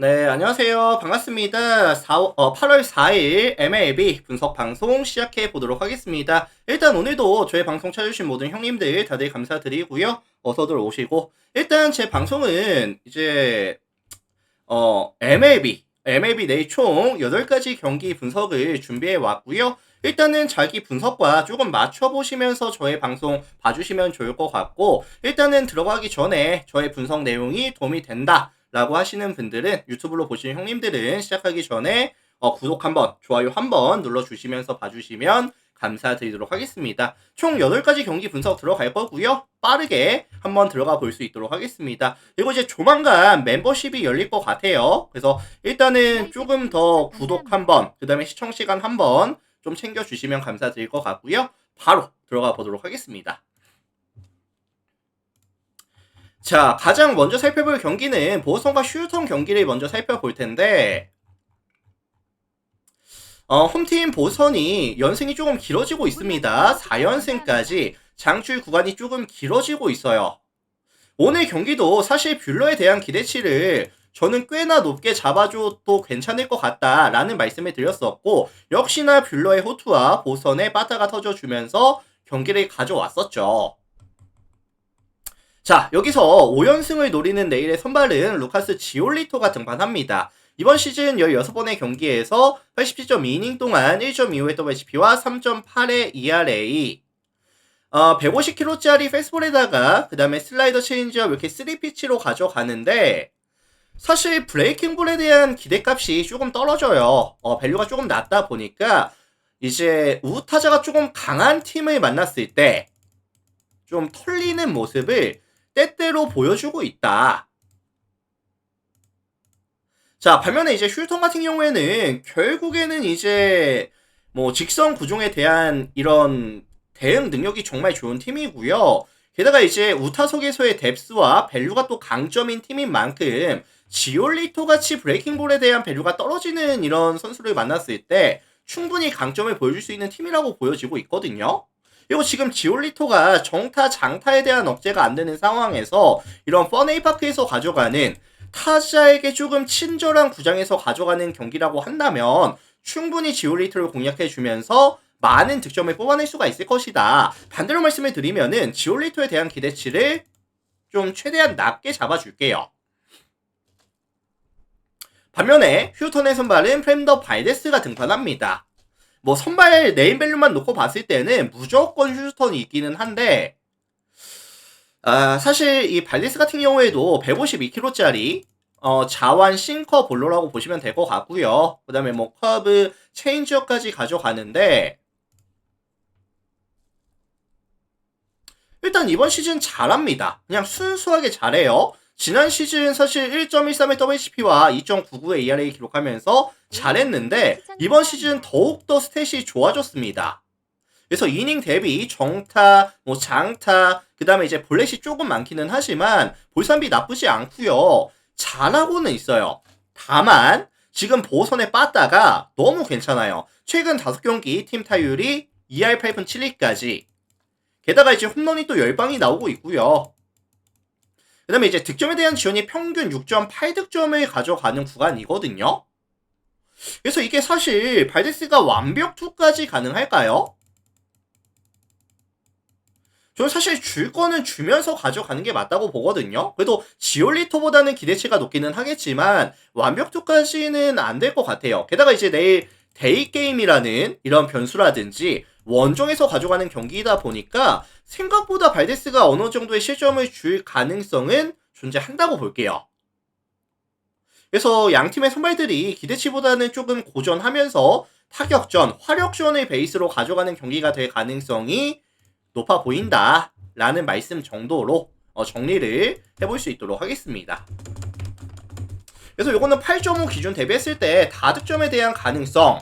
네, 안녕하세요. 반갑습니다. 8월 4일 MLB 분석 방송 시작해 보도록 하겠습니다. 일단 오늘도 저희 방송 찾아주신 모든 형님들 다들 감사드리고요. 어서들 오시고. 일단 제 방송은 이제, MLB 내일 총 8가지 경기 분석을 준비해 왔고요. 일단은 자기 분석과 조금 맞춰보시면서 저의 방송 봐주시면 좋을 것 같고, 일단은 들어가기 전에 저의 분석 내용이 도움이 된다 라고 하시는 분들은, 유튜브로 보시는 형님들은 시작하기 전에 구독 한번, 좋아요 한번 눌러주시면서 봐주시면 감사드리도록 하겠습니다. 총 8가지 경기 분석 들어갈 거고요. 빠르게 한번 들어가 볼 수 있도록 하겠습니다. 그리고 이제 조만간 멤버십이 열릴 것 같아요. 그래서 일단은 조금 더 구독 한번, 그 다음에 시청 시간 한번 좀 챙겨주시면 감사드릴 것 같고요. 바로 들어가 보도록 하겠습니다. 자, 가장 먼저 살펴볼 경기는 보스턴과 휴스턴 경기를 먼저 살펴볼 텐데, 홈팀 보스턴이 연승이 조금 길어지고 있습니다. 4연승까지 장출 구간이 조금 길어지고 있어요. 오늘 경기도 사실 뷰러에 대한 기대치를 저는 꽤나 높게 잡아줘도 괜찮을 것 같다라는 말씀을 드렸었고, 역시나 뷰러의 호투와 보스턴의 빠따가 터져주면서 경기를 가져왔었죠. 자, 여기서 5연승을 노리는 내일의 선발은 루카스 지올리토가 등판합니다. 이번 시즌 16번의 경기에서 87.2이닝 동안 1.25의 WHP와 3.8의 ERA, 150km짜리 패스볼에다가 그 다음에 슬라이더 체인지업 이렇게 3피치로 가져가는데, 사실 브레이킹 볼에 대한 기대값이 조금 떨어져요. 밸류가 조금 낮다 보니까 이제 우타자가 조금 강한 팀을 만났을 때 좀 털리는 모습을 때때로 보여주고 있다. 자, 반면에 이제 휴스턴 같은 경우에는 결국에는 이제 뭐 직선 구종에 대한 이런 대응 능력이 정말 좋은 팀이고요. 게다가 이제 우타 속에서의 뎁스와 밸류가 또 강점인 팀인 만큼 지올리토 같이 브레이킹볼에 대한 밸류가 떨어지는 이런 선수를 만났을 때 충분히 강점을 보여줄 수 있는 팀이라고 보여지고 있거든요. 그리고 지금 지올리토가 정타, 장타에 대한 억제가 안 되는 상황에서 이런 펀에이파크에서 가져가는 타자에게 조금 친절한 구장에서 가져가는 경기라고 한다면 충분히 지올리토를 공략해주면서 많은 득점을 뽑아낼 수가 있을 것이다. 반대로 말씀을 드리면은 지올리토에 대한 기대치를 좀 최대한 낮게 잡아줄게요. 반면에 휴턴의 선발은 프렌더 발데스가 등판합니다. 뭐 선발 네임밸류만 놓고 봤을 때는 무조건 휴스턴이 있기는 한데, 사실 이 발데스 같은 경우에도 152kg짜리 자완 싱커 볼로라고 보시면 될 것 같고요. 그 다음에 뭐 커브 체인지업까지 가져가는데, 일단 이번 시즌 잘합니다. 그냥 순수하게 잘해요. 지난 시즌 사실 1.13의 WHP와 2.99의 ERA 기록하면서 잘했는데 이번 시즌 더욱더 스탯이 좋아졌습니다. 그래서 이닝 대비 정타, 뭐 장타, 그 다음에 이제 볼넷이 조금 많기는 하지만 볼산비 나쁘지 않고요. 잘하고는 있어요. 다만 지금 보선에 빠따가 너무 괜찮아요. 최근 5경기 팀 타율이 2할 8분 7리까지. 게다가 이제 홈런이 또 10방이 나오고 있고요. 그 다음에 이제 득점에 대한 지원이 평균 6.8득점을 가져가는 구간이거든요. 그래서 이게 사실 발데스가 완벽 투까지 가능할까요? 저는 사실 줄 거는 주면서 가져가는 게 맞다고 보거든요. 그래도 지올리토보다는 기대치가 높기는 하겠지만 완벽 투까지는 안 될 것 같아요. 게다가 이제 내일 데이 게임이라는 이런 변수라든지 원정에서 가져가는 경기이다 보니까 생각보다 발데스가 어느 정도의 실점을 줄 가능성은 존재한다고 볼게요. 그래서 양 팀의 선발들이 기대치보다는 조금 고전하면서 타격전, 화력전을 베이스로 가져가는 경기가 될 가능성이 높아 보인다 라는 말씀 정도로 정리를 해볼 수 있도록 하겠습니다. 그래서 요거는 8.5 기준 대비했을 때 다득점에 대한 가능성에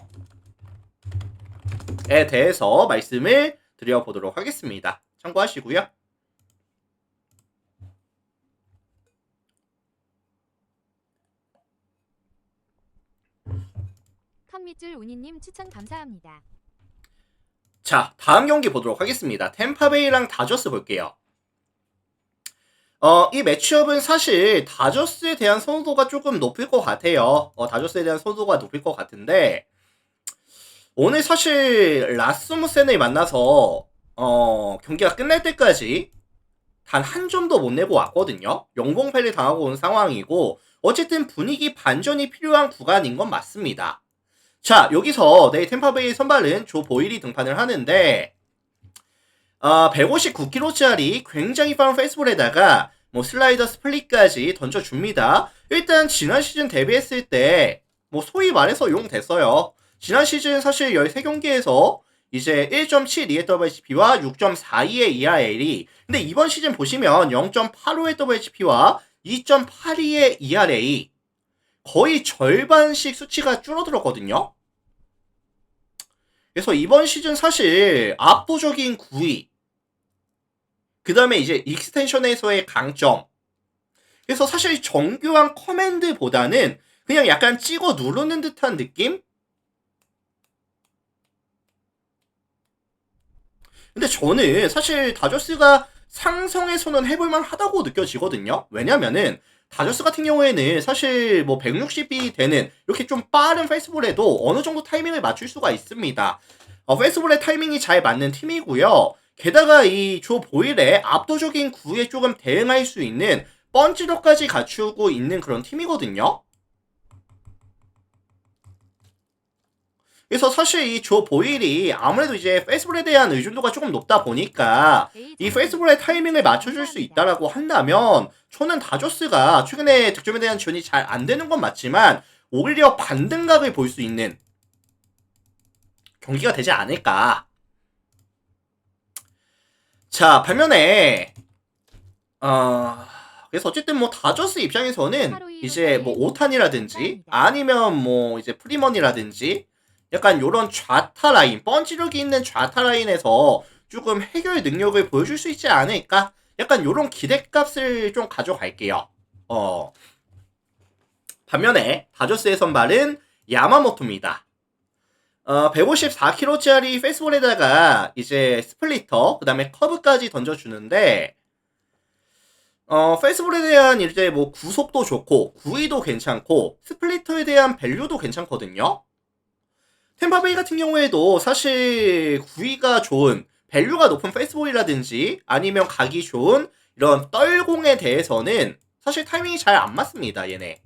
대해서 말씀을 드려보도록 하겠습니다. 참고하시고요. 턴밑줄 운이님 추천 감사합니다. 자, 다음 경기 보도록 하겠습니다. 템파베이랑 다저스 볼게요. 이 매치업은 사실 다저스에 대한 선호도가 조금 높을 것 같아요. 다저스에 대한 선호도가 높을 것 같은데, 오늘 사실 라스무센을 만나서, 경기가 끝날 때까지 단 한 점도 못 내고 왔거든요. 영봉패를 당하고 온 상황이고, 어쨌든 분위기 반전이 필요한 구간인 건 맞습니다. 자, 여기서 내일 템파베이 선발은 조 보일이 등판을 하는데, 159kg짜리 굉장히 빠른 페이스볼에다가 뭐 슬라이더 스플릿까지 던져줍니다. 일단 지난 시즌 데뷔했을 때 뭐 소위 말해서 용됐어요. 지난 시즌 사실 13경기에서 이제 1.72의 WHP와 6.42의 ERA. 근데 이번 시즌 보시면 0.85의 WHP와 2.82의 ERA. 거의 절반씩 수치가 줄어들었거든요. 그래서 이번 시즌 사실 압도적인 9위. 그 다음에 이제 익스텐션에서의 강점. 그래서 사실 정교한 커맨드보다는 그냥 약간 찍어 누르는 듯한 느낌? 근데 저는 사실 다저스가 상성에서는 해볼만 하다고 느껴지거든요. 왜냐면은 다저스 같은 경우에는 사실 뭐 160이 되는 이렇게 좀 빠른 페이스볼에도 어느 정도 타이밍을 맞출 수가 있습니다. 페이스볼의 타이밍이 잘 맞는 팀이고요. 게다가 이 조 보일의 압도적인 구에 조금 대응할 수 있는 펀치력까지 갖추고 있는 그런 팀이거든요. 그래서 사실 이 조 보일이 아무래도 이제 페이스볼에 대한 의존도가 조금 높다 보니까 이 페이스볼의 타이밍을 맞춰줄 수 있다라고 한다면 저는 다저스가 최근에 득점에 대한 지원이 잘 안 되는 건 맞지만 오히려 반등각을 볼 수 있는 경기가 되지 않을까. 자, 반면에 그래서 어쨌든 뭐 다저스 입장에서는 이제 뭐 오탄이라든지 아니면 뭐 이제 프리먼이라든지 약간 요런 좌타 라인, 펀치력이 있는 좌타 라인에서 조금 해결 능력을 보여줄 수 있지 않을까? 약간 요런 기대값을 좀 가져갈게요. 반면에 다저스의 선발은 야마모토입니다. 154kg짜리 페이스볼에다가 이제 스플리터, 그 다음에 커브까지 던져주는데, 페이스볼에 대한 이제 뭐 구속도 좋고, 구위도 괜찮고, 스플리터에 대한 밸류도 괜찮거든요? 템파베이 같은 경우에도 사실 구위가 좋은, 밸류가 높은 페이스볼이라든지, 아니면 각이 좋은 이런 떨공에 대해서는 사실 타이밍이 잘 안 맞습니다, 얘네.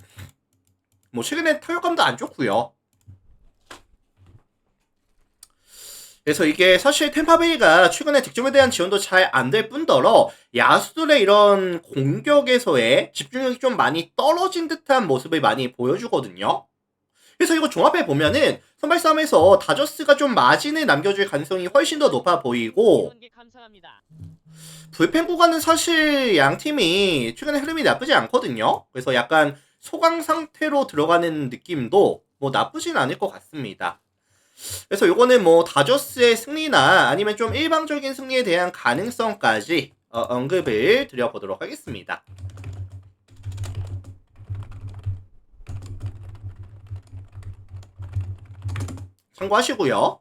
뭐 최근에 타격감도 안 좋고요. 그래서 이게 사실 템파베이가 최근에 득점에 대한 지원도 잘 안 될 뿐더러 야수들의 이런 공격에서의 집중력이 좀 많이 떨어진 듯한 모습을 많이 보여주거든요. 그래서 이거 종합해 보면은 선발 싸움에서 다저스가 좀 마진을 남겨줄 가능성이 훨씬 더 높아 보이고, 불펜 구간은 사실 양 팀이 최근에 흐름이 나쁘지 않거든요. 그래서 약간 소강 상태로 들어가는 느낌도 뭐 나쁘진 않을 것 같습니다. 그래서 요거는 뭐 다저스의 승리나 아니면 좀 일방적인 승리에 대한 가능성까지 언급을 드려보도록 하겠습니다. 참고하시고요.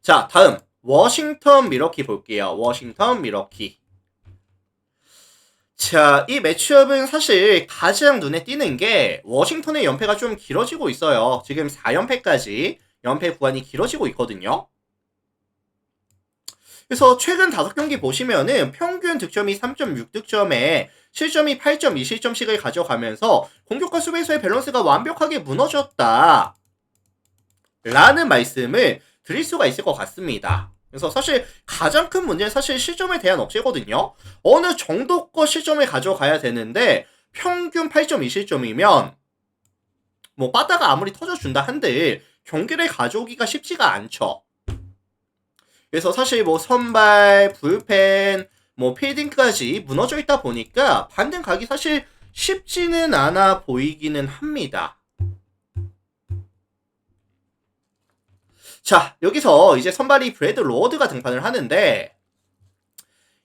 자, 다음 워싱턴 미러키 볼게요. 워싱턴 미러키. 자, 이 매치업은 사실 가장 눈에 띄는 게 워싱턴의 연패가 좀 길어지고 있어요. 지금 4연패까지 연패 구간이 길어지고 있거든요. 그래서 최근 5경기 보시면은 평균 득점이 3.6득점에 실점이 8.2실점씩을 가져가면서 공격과 수비에서의 밸런스가 완벽하게 무너졌다 라는 말씀을 드릴 수가 있을 것 같습니다. 그래서 사실 가장 큰 문제는 사실 실점에 대한 억제거든요. 어느 정도껏 실점을 가져가야 되는데 평균 8.2실점이면 뭐 빠따가 아무리 터져준다 한들 경기를 가져오기가 쉽지가 않죠. 그래서 사실 뭐 선발, 불펜, 뭐 필딩까지 무너져 있다 보니까 반등 가기 사실 쉽지는 않아 보이기는 합니다. 자, 여기서 이제 선발이 브래드 로어드가 등판을 하는데,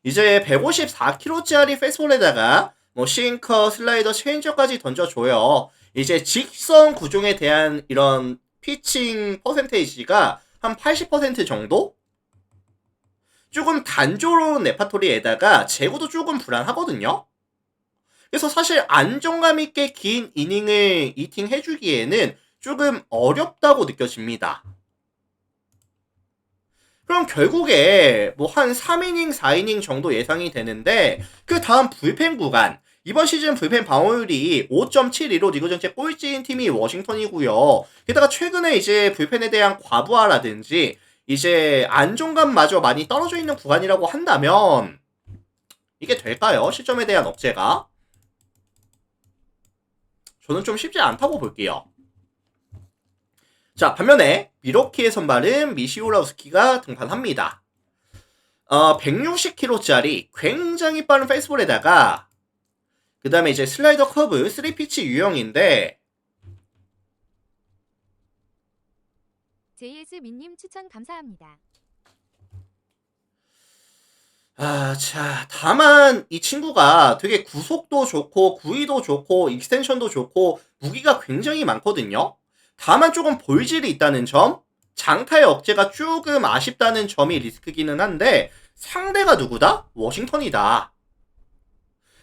이제 154kg짜리 페이스볼에다가 뭐 싱커, 슬라이더, 체인저까지 던져줘요. 이제 직선 구종에 대한 이런 피칭 퍼센테이지가 한 80% 정도? 조금 단조로운 레파토리에다가 제구도 조금 불안하거든요. 그래서 사실 안정감 있게 긴 이닝을 이팅 해주기에는 조금 어렵다고 느껴집니다. 그럼 결국에 뭐 한 3이닝, 4이닝 정도 예상이 되는데 그 다음 불펜 구간 이번 시즌 불펜 방어율이 5.72로 리그 전체 꼴찌인 팀이 워싱턴이고요. 게다가 최근에 이제 불펜에 대한 과부하라든지 이제 안정감마저 많이 떨어져 있는 구간이라고 한다면 이게 될까요? 실점에 대한 억제가? 저는 좀 쉽지 않다고 볼게요. 자, 반면에 미러키의 선발은 미시오라우스키가 등판합니다. 160km짜리 굉장히 빠른 페이스볼에다가 그 다음에 이제 슬라이더 커브 3피치 유형인데 JS 민님 추천 감사합니다. 자, 다만 이 친구가 되게 구속도 좋고 구위도 좋고 익스텐션도 좋고 무기가 굉장히 많거든요. 다만 조금 볼질이 있다는 점, 장타의 억제가 조금 아쉽다는 점이 리스크기는 한데 상대가 누구다? 워싱턴이다.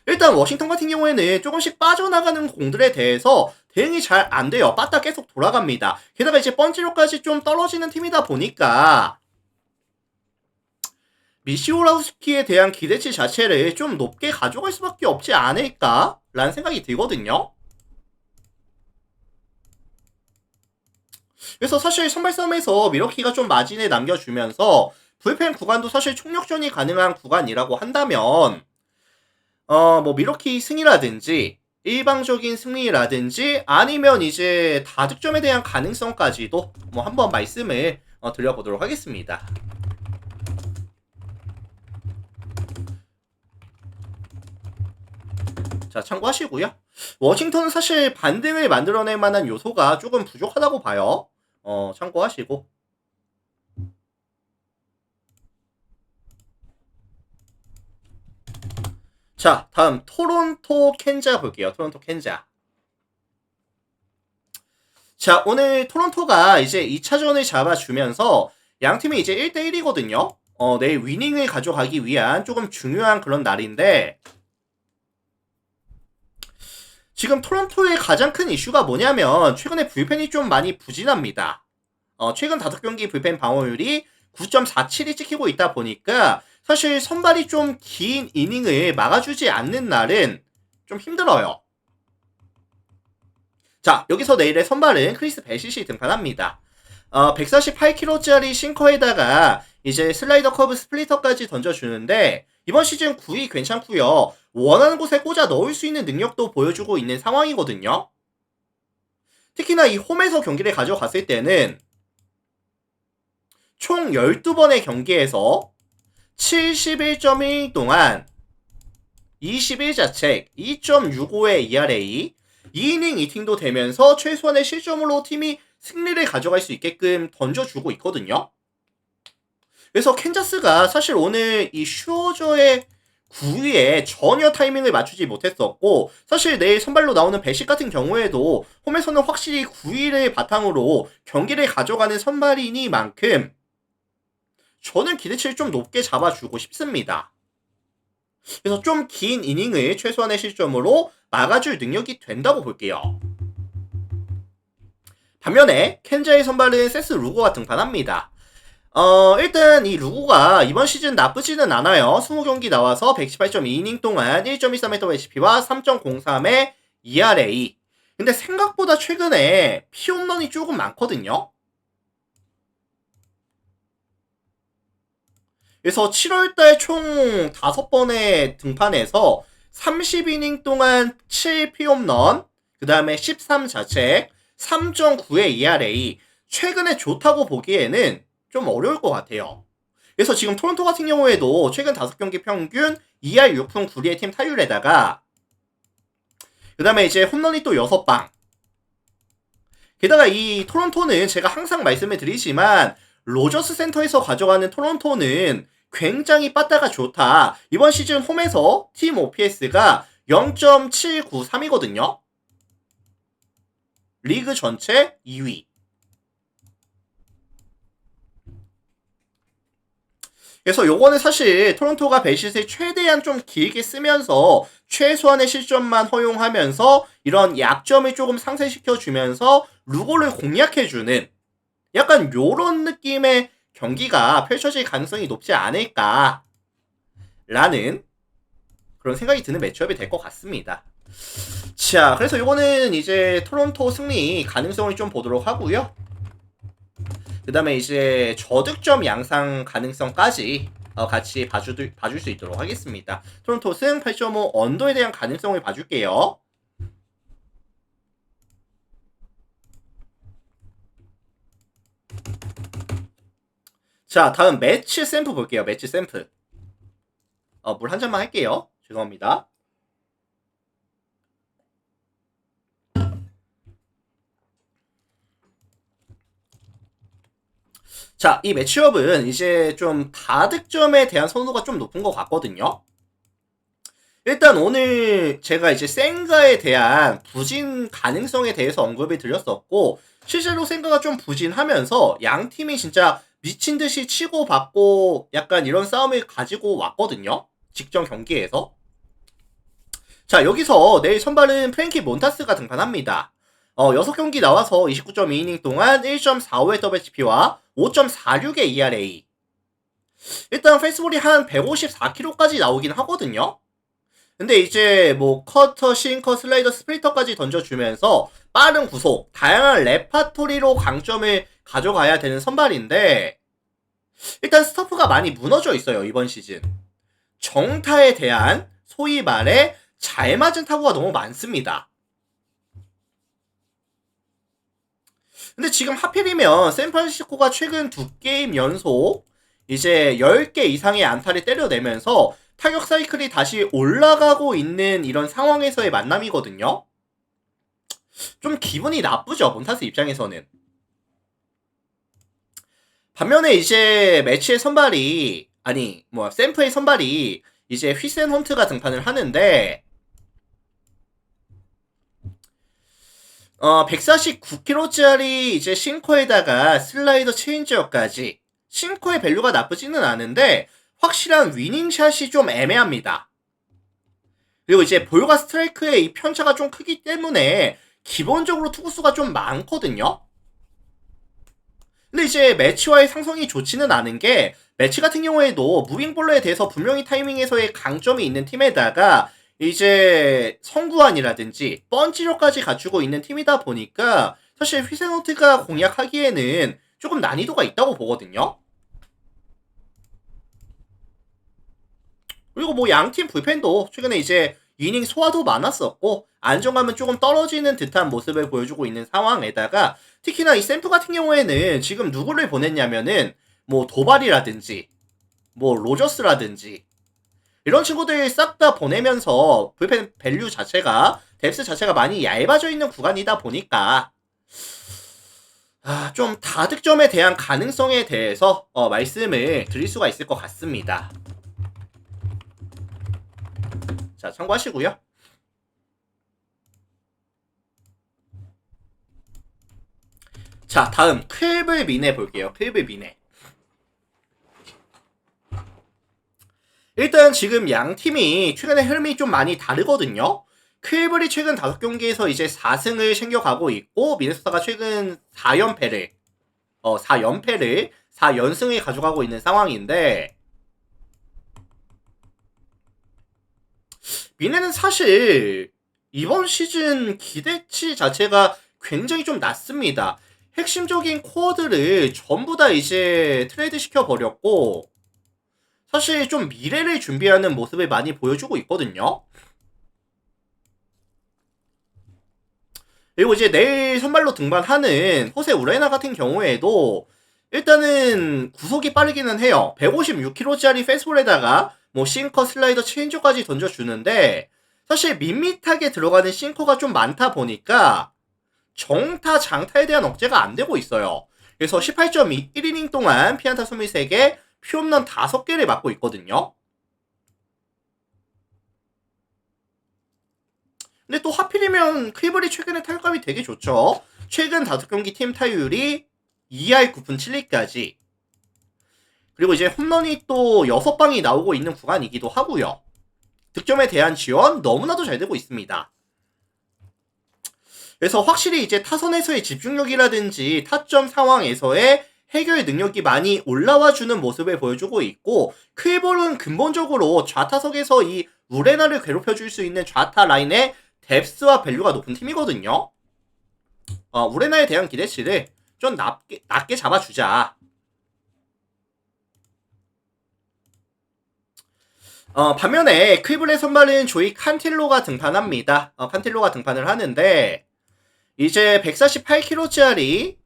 일단 워싱턴 같은 경우에는 조금씩 빠져나가는 공들에 대해서 대응이 잘 안 돼요. 빠따 계속 돌아갑니다. 게다가 이제 번지력까지 좀 떨어지는 팀이다 보니까 미시오라우스키에 대한 기대치 자체를 좀 높게 가져갈 수밖에 없지 않을까? 라는 생각이 들거든요. 그래서 사실 선발 싸움에서 미러키가 좀 마진을 남겨주면서 불펜 구간도 사실 총력전이 가능한 구간이라고 한다면 뭐 미러키 승이라든지 일방적인 승리라든지 아니면 이제 다득점에 대한 가능성까지도 뭐 한번 말씀을 드려보도록 하겠습니다. 자, 참고하시고요. 워싱턴은 사실 반등을 만들어낼 만한 요소가 조금 부족하다고 봐요. 참고하시고. 자, 다음 토론토 캔자 볼게요. 토론토 캔자. 자, 오늘 토론토가 이제 2차전을 잡아주면서 양팀이 이제 1대1이거든요. 내일 위닝을 가져가기 위한 조금 중요한 그런 날인데 지금 토론토의 가장 큰 이슈가 뭐냐면 최근에 불펜이 좀 많이 부진합니다. 최근 5경기 불펜 방어율이 9.47이 찍히고 있다 보니까 사실 선발이 좀 긴 이닝을 막아주지 않는 날은 좀 힘들어요. 자, 여기서 내일의 선발은 크리스 배시시 등판합니다. 148kg짜리 싱커에다가 이제 슬라이더 커브 스플리터까지 던져주는데 이번 시즌 9위 괜찮고요. 원하는 곳에 꽂아 넣을 수 있는 능력도 보여주고 있는 상황이거든요. 특히나 이 홈에서 경기를 가져갔을 때는 총 12번의 경기에서 71.1 동안 21자책 2.65의 ERA 2이닝 2팀도 되면서 최소한의 실점으로 팀이 승리를 가져갈 수 있게끔 던져주고 있거든요. 그래서 캔자스가 사실 오늘 이 슈어저의 9위에 전혀 타이밍을 맞추지 못했었고 사실 내일 선발로 나오는 배식 같은 경우에도 홈에서는 확실히 9위를 바탕으로 경기를 가져가는 선발이니만큼 저는 기대치를 좀 높게 잡아주고 싶습니다. 그래서 좀 긴 이닝을 최소한의 실점으로 막아줄 능력이 된다고 볼게요. 반면에 캔자의 선발은 세스 루거가 등판합니다. 일단 이 루거가 이번 시즌 나쁘지는 않아요. 20경기 나와서 118.2이닝 동안 1.13m WHP와 3.03의 ERA. 근데 생각보다 최근에 피홈런이 조금 많거든요. 그래서 7월달 총 5번의 등판에서 30이닝 동안 7피홈런, 그 다음에 13자책, 3.9의 ERA. 최근에 좋다고 보기에는 좀 어려울 것 같아요. 그래서 지금 토론토 같은 경우에도 최근 5경기 평균 2할 6푼 9리의 팀 타율에다가 그 다음에 이제 홈런이 또 6방. 게다가 이 토론토는 제가 항상 말씀을 드리지만 로저스 센터에서 가져가는 토론토는 굉장히 빠따가 좋다. 이번 시즌 홈에서 팀 OPS가 0.793이거든요. 리그 전체 2위. 그래서 요거는 사실 토론토가 벨시스를 최대한 좀 길게 쓰면서 최소한의 실점만 허용하면서 이런 약점을 조금 상쇄시켜주면서 루고를 공략해주는 약간 요런 느낌의 경기가 펼쳐질 가능성이 높지 않을까라는 그런 생각이 드는 매치업이 될 것 같습니다. 자, 그래서 요거는 이제 토론토 승리 가능성을 좀 보도록 하고요. 그 다음에 이제 저득점 양상 가능성까지 같이 봐줄 수 있도록 하겠습니다. 토론토 승 8.5 언더에 대한 가능성을 봐줄게요. 자, 다음 매치 샘플 볼게요. 매치 샘플. 물 한 잔만 할게요. 죄송합니다. 자, 이 매치업은 이제 좀 다득점에 대한 선호도가 좀 높은 것 같거든요. 일단 오늘 제가 이제 센가에 대한 부진 가능성에 대해서 언급을 드렸었고, 실제로 센가가 좀 부진하면서 양 팀이 진짜 미친 듯이 치고받고 약간 이런 싸움을 가지고 왔거든요. 직전 경기에서. 자, 여기서 내일 선발은 프랭키 몬타스가 등판합니다. 6경기 나와서 29.2이닝 동안 1.45의 WHP와 5.46의 ERA. 일단 페이스볼이 한 154km까지 나오긴 하거든요. 근데 이제 뭐 커터, 싱커, 슬라이더, 스플리터까지 던져주면서 빠른 구속, 다양한 레파토리로 강점을 가져가야 되는 선발인데 일단 스토프가 많이 무너져 있어요. 이번 시즌. 정타에 대한 소위 말해 잘 맞은 타구가 너무 많습니다. 근데 지금 하필이면 샌프란시스코가 최근 2게임 연속 이제 10개 이상의 안타를 때려내면서 타격 사이클이 다시 올라가고 있는 이런 상황에서의 만남이거든요. 좀 기분이 나쁘죠, 몬타스 입장에서는. 반면에 이제 매치의 선발이 샘프의 선발이 이제 휘센 헌트가 등판을 하는데 149kg짜리 이제 싱커에다가 슬라이더 체인지어까지 싱커의 밸류가 나쁘지는 않은데 확실한 위닝샷이 좀 애매합니다. 그리고 이제 볼과 스트라이크의 이 편차가 좀 크기 때문에 기본적으로 투구수가 좀 많거든요. 근데 이제 매치와의 상성이 좋지는 않은 게 매치 같은 경우에도 무빙볼러에 대해서 분명히 타이밍에서의 강점이 있는 팀에다가 이제 성구안이라든지 펀치력까지 갖추고 있는 팀이다 보니까 사실 휘센호트가 공략하기에는 조금 난이도가 있다고 보거든요. 그리고 뭐 양팀 불펜도 최근에 이제 이닝 소화도 많았었고 안정감은 조금 떨어지는 듯한 모습을 보여주고 있는 상황에다가 특히나 이 샘프 같은 경우에는 지금 누구를 보냈냐면은 뭐 도발이라든지 뭐 로저스라든지 이런 친구들 싹 다 보내면서 불펜 밸류 자체가 뎁스 자체가 많이 얇아져 있는 구간이다 보니까 좀 다득점에 대한 가능성에 대해서 말씀을 드릴 수가 있을 것 같습니다. 자, 참고하시고요. 자, 다음 클블 미네 볼게요. 클블 미네. 일단 지금 양 팀이 최근에 흐름이 좀 많이 다르거든요. 클블이 최근 5경기에서 이제 4승을 챙겨가고 있고 미네소타가 최근 4연승을 가져가고 있는 상황인데 미네는 사실 이번 시즌 기대치 자체가 굉장히 좀 낮습니다. 핵심적인 코어들을 전부 다 이제 트레이드 시켜버렸고 사실 좀 미래를 준비하는 모습을 많이 보여주고 있거든요. 그리고 이제 내일 선발로 등반하는 호세 우레나 같은 경우에도 일단은 구속이 빠르기는 해요. 156kg짜리 페스볼에다가 뭐 싱커, 슬라이더, 체인저까지 던져주는데 사실 밋밋하게 들어가는 싱커가 좀 많다 보니까 정타, 장타에 대한 억제가 안 되고 있어요. 그래서 18.1이닝 동안 피안타 23개, 피홈런 5개를 맞고 있거든요. 근데 또 하필이면 클블이 최근에 타격감이 되게 좋죠. 최근 5경기 팀 타율이 2할 9푼 7리까지. 그리고 이제 홈런이 또 6방이 나오고 있는 구간이기도 하고요. 득점에 대한 지원 너무나도 잘 되고 있습니다. 그래서 확실히 이제 타선에서의 집중력이라든지 타점 상황에서의 해결 능력이 많이 올라와주는 모습을 보여주고 있고, 크이볼은 근본적으로 좌타석에서 이 우레나를 괴롭혀줄 수 있는 좌타 라인의 뎁스와 밸류가 높은 팀이거든요. 우레나에 대한 기대치를 좀 낮게 잡아주자. 반면에 크이블의 선발은 조이 칸틸로가 등판합니다. 칸틸로가 등판을 하는데 이제 148kg짜리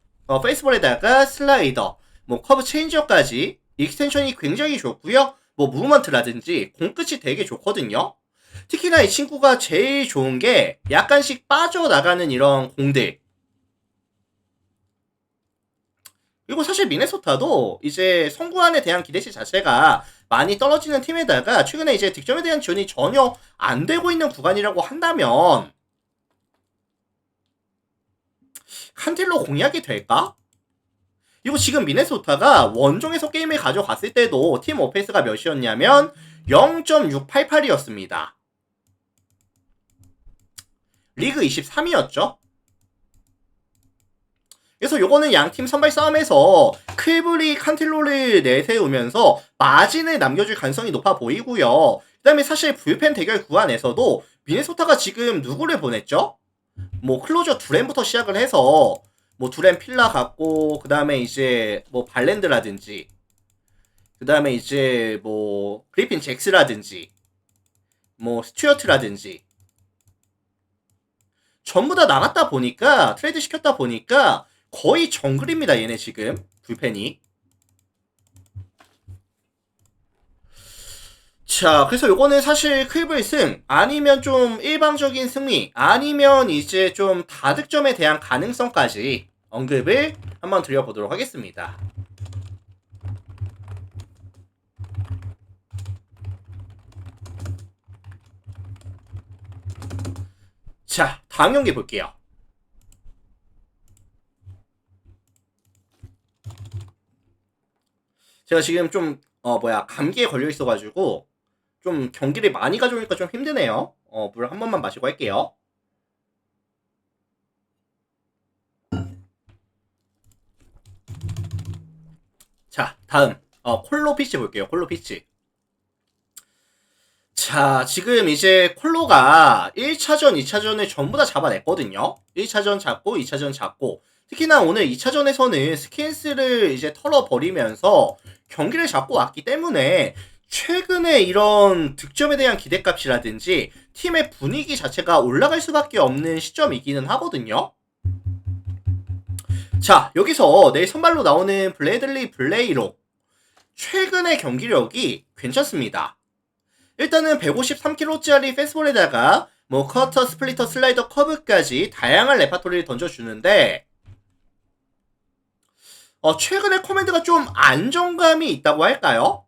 페이스볼에다가 슬라이더, 커브 체인지업까지 익스텐션이 굉장히 좋고요. 무브먼트라든지 공끝이 되게 좋거든요. 특히나 이 친구가 제일 좋은 게 약간씩 빠져나가는 이런 공들. 그리고 사실 미네소타도 이제 성구안에 대한 기대치 자체가 많이 떨어지는 팀에다가 최근에 이제 득점에 대한 지원이 전혀 안 되고 있는 구간이라고 한다면 칸틸로 공략이 될까? 그리고 지금 미네소타가 원종에서 게임을 가져갔을 때도 팀 오페이스가 몇이었냐면 0.688이었습니다. 리그 23위였죠. 그래서 요거는 양팀 선발 싸움에서 클블이 칸틸로를 내세우면서 마진을 남겨줄 가능성이 높아 보이고요. 그 다음에 사실 불펜 대결 구간에서도 미네소타가 지금 누구를 보냈죠? 클로저 두렌부터 시작을 해서 두렌 필라 같고, 그 다음에 이제 발랜드라든지, 그 다음에 이제 그리핀 잭스라든지, 스튜어트라든지 전부 다 나갔다 보니까, 트레이드 시켰다 보니까 거의 정글입니다. 얘네 지금 불펜이. 자, 그래서 요거는 사실 클블 승, 아니면 좀 일방적인 승리, 아니면 이제 좀 다득점에 대한 가능성까지 언급을 한번 드려보도록 하겠습니다. 자, 다음 경기 볼게요. 제가 지금 좀 감기에 걸려 있어가지고 좀 경기를 많이 가져오니까 좀 힘드네요. 물 한 번만 마시고 할게요. 자, 다음 콜로 피치 볼게요. 콜로 피치. 자, 지금 이제 콜로가 1차전, 2차전을 전부 다 잡아냈거든요. 1차전 잡고 2차전 잡고, 특히나 오늘 2차전에서는 스킨스를 이제 털어버리면서 경기를 잡고 왔기 때문에 최근에 이런 득점에 대한 기대값이라든지 팀의 분위기 자체가 올라갈 수밖에 없는 시점이기는 하거든요. 자, 여기서 내일 선발로 나오는 블레들리 블레이로 최근의 경기력이 괜찮습니다. 일단은 153kg짜리 패스볼에다가 커터, 스플리터, 슬라이더, 커브까지 다양한 레파토리를 던져주는데 최근에 코맨드가 좀 안정감이 있다고 할까요?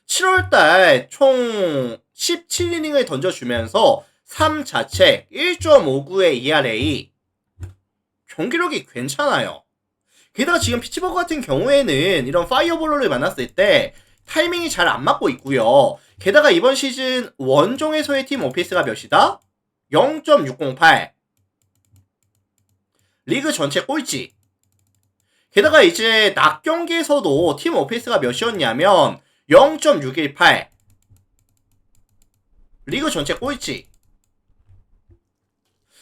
7월달 총 17이닝을 던져주면서 3자책 1.59의 ERA, 경기력이 괜찮아요. 게다가 지금 피츠버그 같은 경우에는 이런 파이어볼러를 만났을 때 타이밍이 잘 안 맞고 있고요. 게다가 이번 시즌 원종에서의 팀 오피스가 몇이다? 0.608. 리그 전체 꼴찌. 게다가 이제 낮 경기에서도 팀 오피스가 몇이었냐면 0.618. 리그 전체 꼴찌.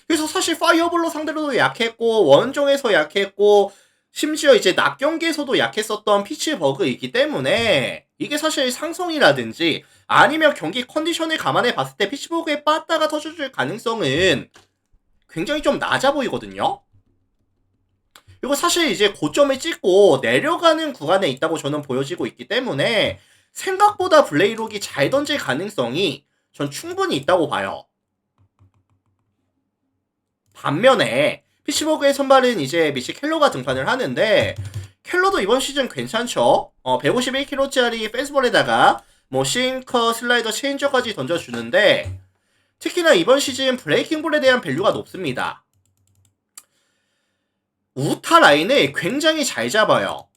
그래서 사실 파이어볼로 상대로도 약했고, 원종에서 약했고, 심지어 이제 낮 경기에서도 약했었던 피츠버그이기 때문에 이게 사실 상성이라든지 아니면 경기 컨디션을 감안해 봤을 때 피츠버그에 빠따가 터져줄 가능성은 굉장히 좀 낮아 보이거든요. 그리고 사실 이제 고점을 찍고 내려가는 구간에 있다고 저는 보여지고 있기 때문에 생각보다 블레이록이 잘 던질 가능성이 전 충분히 있다고 봐요. 반면에 피츠버그의 선발은 이제 미치 켈러가 등판을 하는데, 켈러도 이번 시즌 괜찮죠? 151kg짜리 패스볼에다가 싱커, 슬라이더, 체인저까지 던져주는데, 특히나 이번 시즌 브레이킹볼에 대한 밸류가 높습니다. 우타 라인을 굉장히 잘 잡아요.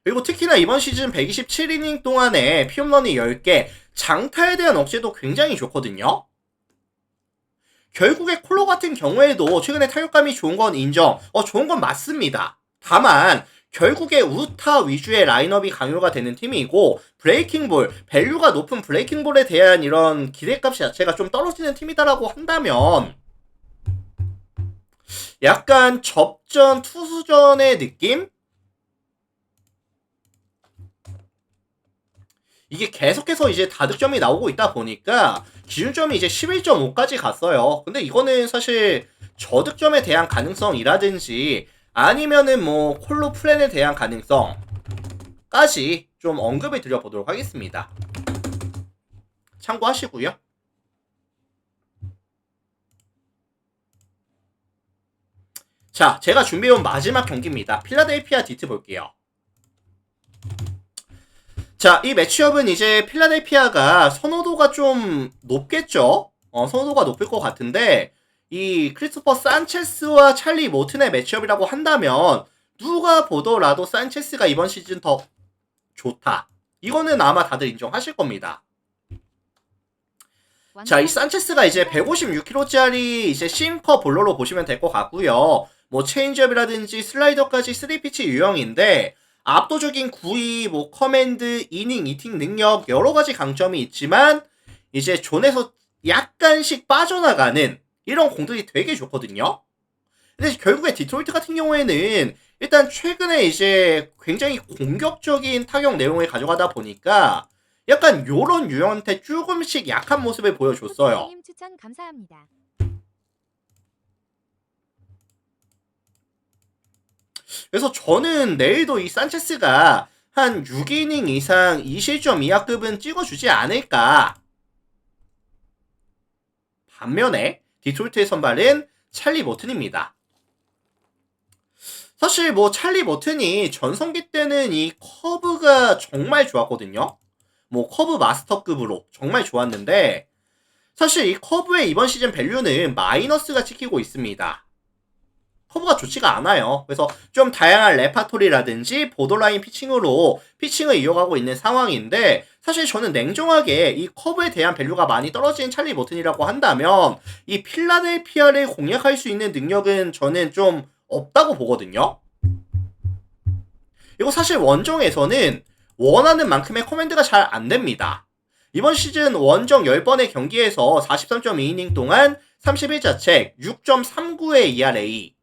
그리고 특히나 이번 시즌 127이닝 동안에 피홈런이 10개, 장타에 대한 억제도 굉장히 좋거든요. 결국에 콜로 같은 경우에도 최근에 타격감이 좋은 건 인정. 좋은 건 맞습니다. 다만 결국에 우타 위주의 라인업이 강요가 되는 팀이고 브레이킹볼, 밸류가 높은 브레이킹볼에 대한 이런 기대값 자체가 좀 떨어지는 팀이다라고 한다면 약간 접전 투수전의 느낌? 이게 계속해서 이제 다득점이 나오고 있다 보니까 기준점이 이제 11.5까지 갔어요. 근데 이거는 사실 저득점에 대한 가능성이라든지 아니면은 뭐 콜로 플랜에 대한 가능성까지 좀 언급을 드려보도록 하겠습니다. 참고하시고요. 자, 제가 준비해온 마지막 경기입니다. 필라델피아 디트 볼게요. 자, 이 매치업은 이제 필라델피아가 선호도가 좀 높겠죠? 선호도가 높을 것 같은데 이 크리스토퍼 산체스와 찰리 모튼의 매치업이라고 한다면 누가 보더라도 산체스가 이번 시즌 더 좋다. 이거는 아마 다들 인정하실 겁니다. 자, 이 산체스가 이제 156kg짜리 이제 싱커 볼러로 보시면 될 것 같고요. 뭐 체인지업이라든지 슬라이더까지 3피치 유형인데 압도적인 구위, 뭐 커맨드, 이닝, 이팅 능력 여러 가지 강점이 있지만 이제 존에서 약간씩 빠져나가는 이런 공들이 되게 좋거든요. 근데 결국에 디트로이트 같은 경우에는 일단 최근에 이제 굉장히 공격적인 타격 내용을 가져가다 보니까 약간 요런 유형한테 조금씩 약한 모습을 보여줬어요. 님 추천 감사합니다. 그래서 저는 내일도 이 산체스가 한 6이닝 이상 2실점 이하급은 찍어주지 않을까. 반면에 디트로이트의 선발은 찰리 모튼입니다. 사실 뭐 찰리 모튼이 전성기 때는 이 커브가 정말 좋았거든요. 뭐 커브 마스터급으로 정말 좋았는데 사실 이 커브의 이번 시즌 밸류는 마이너스가 찍히고 있습니다. 커브가 좋지가 않아요. 그래서 좀 다양한 레파토리라든지 보더라인 피칭으로 피칭을 이어가고 있는 상황인데 사실 저는 냉정하게 이 커브에 대한 밸류가 많이 떨어진 찰리 모튼이라고 한다면 이 필라델피아를 공략할 수 있는 능력은 저는 좀 없다고 보거든요. 이거 사실 원정에서는 원하는 만큼의 커맨드가 잘 안됩니다. 이번 시즌 원정 10번의 경기에서 43.2이닝 동안 31자책 6.39의 ERA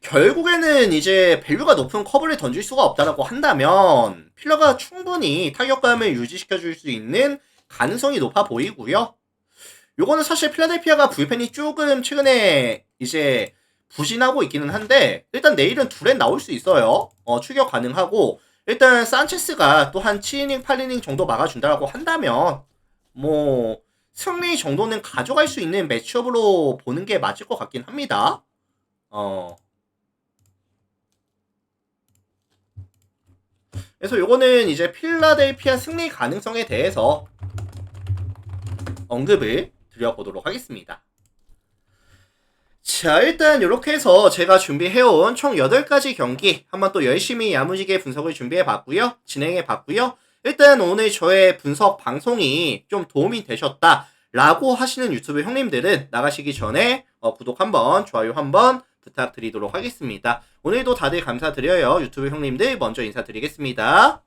결국에는 이제 밸류가 높은 커브를 던질 수가 없다라고 한다면 필러가 충분히 타격감을 유지시켜줄 수 있는 가능성이 높아 보이고요. 요거는 사실 필라델피아가 불펜이 조금 최근에 이제 부진하고 있기는 한데 일단 내일은 둘엔 나올 수 있어요. 추격 가능하고 일단 산체스가 또 한 7이닝 8이닝 정도 막아준다라고 한다면 뭐 승리 정도는 가져갈 수 있는 매치업으로 보는 게 맞을 것 같긴 합니다. 그래서 요거는 이제 필라델피아 승리 가능성에 대해서 언급을 드려보도록 하겠습니다. 자, 일단 이렇게 해서 제가 준비해온 총 8가지 경기 한번 또 열심히 야무지게 분석을 준비해봤고요. 진행해봤고요. 일단 오늘 저의 분석 방송이 좀 도움이 되셨다라고 하시는 유튜브 형님들은 나가시기 전에 구독 한번, 좋아요 한번 부탁드리도록 하겠습니다. 오늘도 다들 감사드려요. 유튜브 형님들 먼저 인사드리겠습니다.